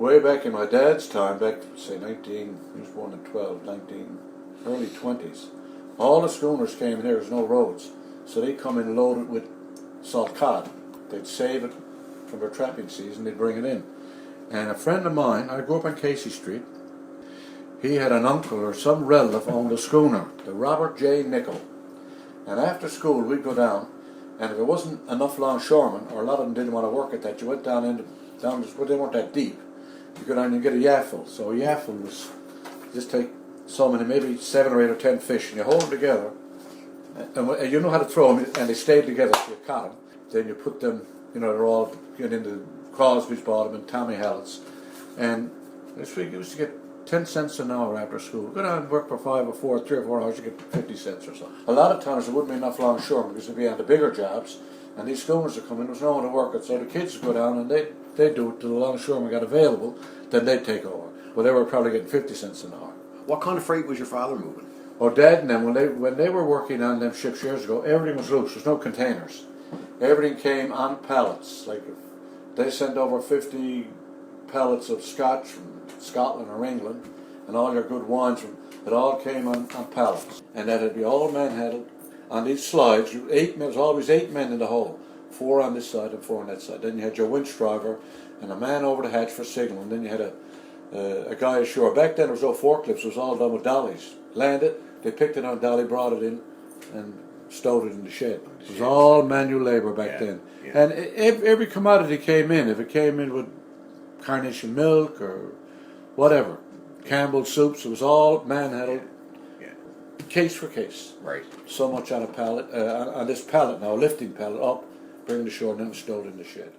way back in my dad's time, back, say, he was born in 19, early 20s, all the schooners came in here, there's no roads, so they'd come in loaded with salt cod. They'd save it from their trapping season, they'd bring it in. And a friend of mine, I grew up on Casey Street, he had an uncle or some relative owned a schooner, the Robert J. Nicol. And after school, we'd go down, and if there wasn't enough longshoremen, or a lot of them didn't want to work at that, you went down where they weren't that deep. You go down and you get a yaffle. So a yaffle was, just take so many, maybe 7 or 8 or 10 fish, and you hold them together, and you know how to throw them, and they stayed together, so you caught them. Then you put them, they're all get into Crosby's bottom and Tommy Hallett's. And we used to get 10 cents an hour after school. Go down and work for 3 or 4 hours, you get 50 cents or something. A lot of times there wouldn't be enough longshoremen because they'd be on the bigger jobs, and these schooners would come in, there was no one to work it, so the kids would go down and they'd do it till the longshoremen got available, then they'd take over. Well, they were probably getting 50 cents an hour. What kind of freight was your father moving? Well, Dad and them, when they were working on them ships years ago, everything was loose. There's no containers. Everything came on pallets. Like if they sent over 50 pallets of scotch from Scotland or England, and all your good wines, it all came on pallets. And that'd be all manhandled on these slides. There's always 8 men in the hole. 4 on this side and 4 on that side. Then you had your winch driver and a man over the hatch for signaling. Then you had a guy ashore. Back then there was no forklifts. It was all done with dollies. Landed, they picked it on a dolly, brought it in, and stowed it in the shed. It was all manual labor back then. Yeah. And every commodity came in. If it came in with carnation milk or whatever, Campbell's soups, it was all manhandled, case for case. Right. So much on a pallet, on this pallet now, a lifting pallet up, bring it ashore, and then stowed in the shed.